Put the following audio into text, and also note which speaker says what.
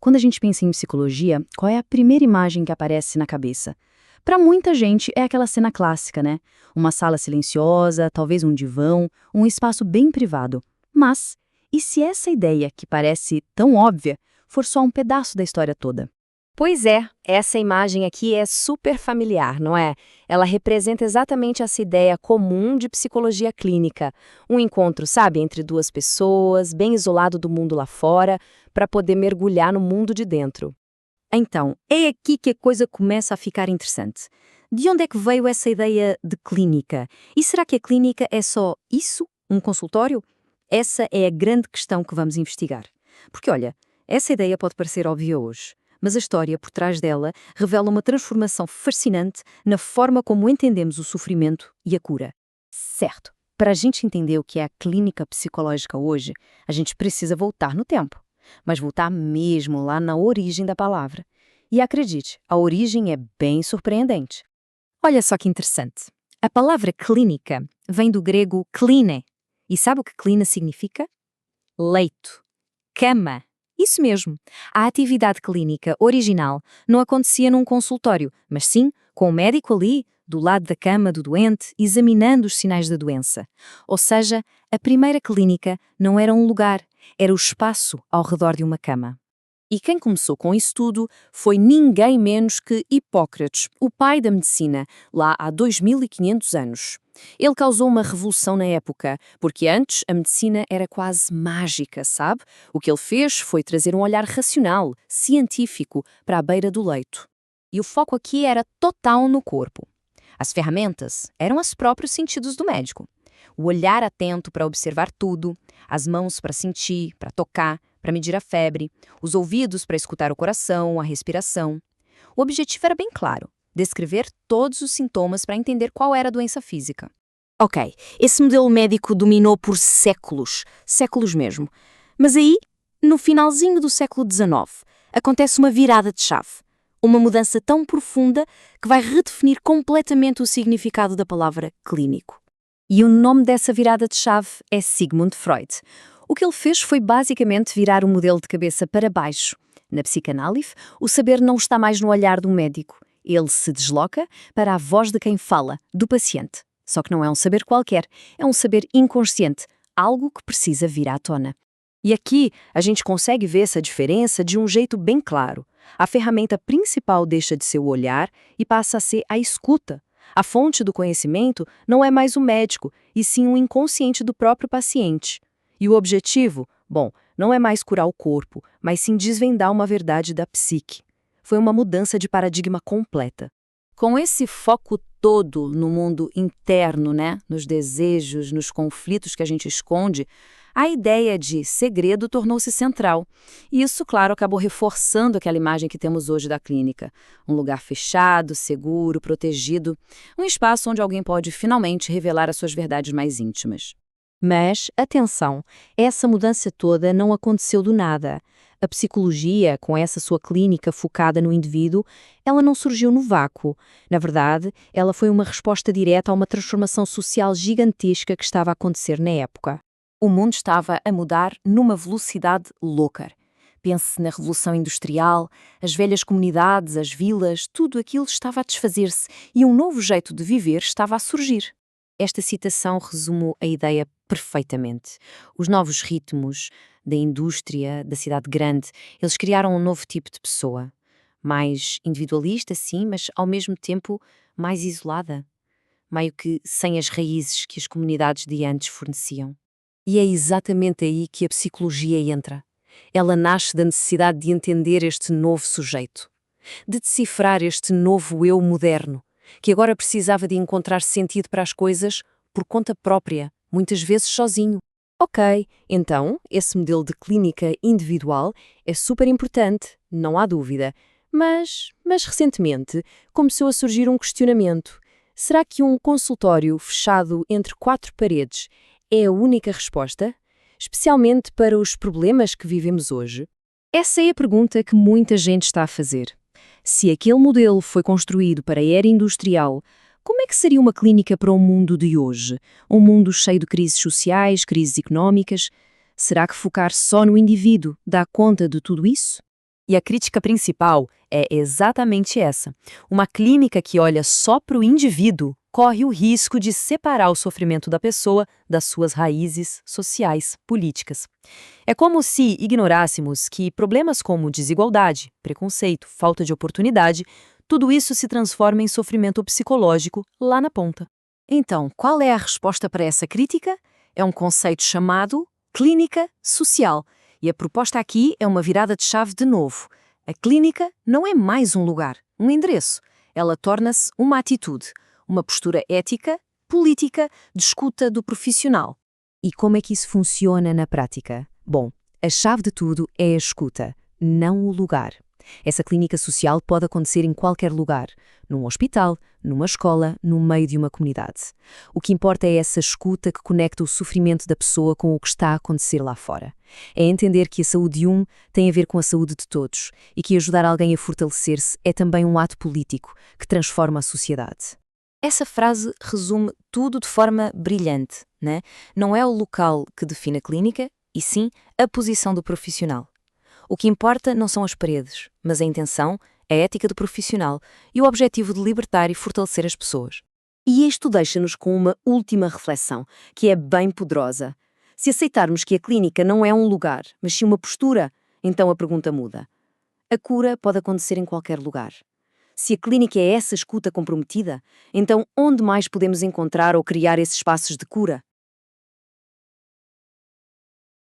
Speaker 1: Quando a gente pensa em psicologia, qual é a primeira imagem que aparece na cabeça? Para muita gente é aquela cena clássica, né? Uma sala silenciosa, talvez um divã, um espaço bem privado. Mas, e se essa ideia, que parece tão óbvia, for só um pedaço da história toda?
Speaker 2: Pois é, essa imagem aqui é super familiar, não é? Ela representa exatamente essa ideia comum de psicologia clínica. Um encontro, sabe, entre duas pessoas, bem isolado do mundo lá fora, para poder mergulhar no mundo de dentro.
Speaker 1: Então, é aqui que a coisa começa a ficar interessante. De onde é que veio essa ideia de clínica? E será que a clínica é só isso? Um consultório? Essa é a grande questão que vamos investigar. Porque, olha, essa ideia pode parecer óbvia hoje, mas a história por trás dela revela uma transformação fascinante na forma como entendemos o sofrimento e a cura. Certo, para a gente entender o que é a clínica psicológica hoje, a gente precisa voltar no tempo. Mas voltar mesmo lá na origem da palavra. E acredite, a origem é bem surpreendente. Olha só que interessante. A palavra clínica vem do grego kline. E sabe o que klina significa? Leito. Cama. Isso mesmo. A atividade clínica original não acontecia num consultório, mas sim com o médico ali, do lado da cama do doente, examinando os sinais da doença. Ou seja, a primeira clínica não era um lugar, era o espaço ao redor de uma cama. E quem começou com isso tudo foi ninguém menos que Hipócrates, o pai da medicina, lá há 2500 anos. Ele causou uma revolução na época, porque antes a medicina era quase mágica, sabe? O que ele fez foi trazer um olhar racional, científico, para a beira do leito. E o foco aqui era total no corpo. As ferramentas eram os próprios sentidos do médico. O olhar atento para observar tudo, as mãos para sentir, para tocar, para medir a febre, os ouvidos para escutar o coração, a respiração. O objetivo era bem claro: descrever todos os sintomas para entender qual era a doença física. Ok, esse modelo médico dominou por séculos, séculos mesmo. Mas aí, no finalzinho do século XIX, acontece uma virada de chave. Uma mudança tão profunda que vai redefinir completamente o significado da palavra clínico. E o nome dessa virada de chave é Sigmund Freud. O que ele fez foi basicamente virar o modelo de cabeça para baixo. Na psicanálise, o saber não está mais no olhar do médico. Ele se desloca para a voz de quem fala, do paciente. Só que não é um saber qualquer, é um saber inconsciente, algo que precisa vir à tona. E aqui a gente consegue ver essa diferença de um jeito bem claro. A ferramenta principal deixa de ser o olhar e passa a ser a escuta. A fonte do conhecimento não é mais o médico, e sim o inconsciente do próprio paciente. E o objetivo? Bom, não é mais curar o corpo, mas sim desvendar uma verdade da psique. Foi uma mudança de paradigma completa. Com esse foco todo no mundo interno, né, nos desejos, nos conflitos que a gente esconde, a ideia de segredo tornou-se central. E isso, claro, acabou reforçando aquela imagem que temos hoje da clínica. Um lugar fechado, seguro, protegido. Um espaço onde alguém pode finalmente revelar as suas verdades mais íntimas. Mas, atenção, essa mudança toda não aconteceu do nada. A psicologia, com essa sua clínica focada no indivíduo, ela não surgiu no vácuo. Na verdade, ela foi uma resposta direta a uma transformação social gigantesca que estava a acontecer na época. O mundo estava a mudar numa velocidade louca. Pense na Revolução Industrial, as velhas comunidades, as vilas, tudo aquilo estava a desfazer-se e um novo jeito de viver estava a surgir. Esta citação resume a ideia perfeitamente. Os novos ritmos da indústria, da cidade grande, eles criaram um novo tipo de pessoa. Mais individualista, sim, mas ao mesmo tempo mais isolada. Meio que sem as raízes que as comunidades de antes forneciam. E é exatamente aí que a psicologia entra. Ela nasce da necessidade de entender este novo sujeito, de decifrar este novo eu moderno, que agora precisava de encontrar sentido para as coisas por conta própria, muitas vezes sozinho. Ok, então, esse modelo de clínica individual é super importante, não há dúvida. Mas recentemente começou a surgir um questionamento. Será que um consultório fechado entre quatro paredes é a única resposta? Especialmente para os problemas que vivemos hoje? Essa é a pergunta que muita gente está a fazer. Se aquele modelo foi construído para a era industrial, como é que seria uma clínica para o mundo de hoje? Um mundo cheio de crises sociais, crises económicas? Será que focar só no indivíduo dá conta de tudo isso?
Speaker 2: E a crítica principal é exatamente essa. Uma clínica que olha só para o indivíduo corre o risco de separar o sofrimento da pessoa das suas raízes sociais, políticas. É como se ignorássemos que problemas como desigualdade, preconceito, falta de oportunidade, tudo isso se transforma em sofrimento psicológico lá na ponta.
Speaker 1: Então, qual é a resposta para essa crítica? É um conceito chamado clínica social. E a proposta aqui é uma virada de chave de novo. A clínica não é mais um lugar, um endereço. Ela torna-se uma atitude, uma postura ética, política, de escuta do profissional.
Speaker 2: E como é que isso funciona na prática? Bom, a chave de tudo é a escuta, não o lugar. Essa clínica social pode acontecer em qualquer lugar, num hospital, numa escola, no meio de uma comunidade. O que importa é essa escuta que conecta o sofrimento da pessoa com o que está a acontecer lá fora. É entender que a saúde de um tem a ver com a saúde de todos e que ajudar alguém a fortalecer-se é também um ato político que transforma a sociedade.
Speaker 1: Essa frase resume tudo de forma brilhante, né? Não é o local que define a clínica, e sim a posição do profissional. O que importa não são as paredes, mas a intenção, a ética do profissional e o objetivo de libertar e fortalecer as pessoas. E isto deixa-nos com uma última reflexão, que é bem poderosa. Se aceitarmos que a clínica não é um lugar, mas sim uma postura, então a pergunta muda. A cura pode acontecer em qualquer lugar. Se a clínica é essa escuta comprometida, então onde mais podemos encontrar ou criar esses espaços de cura?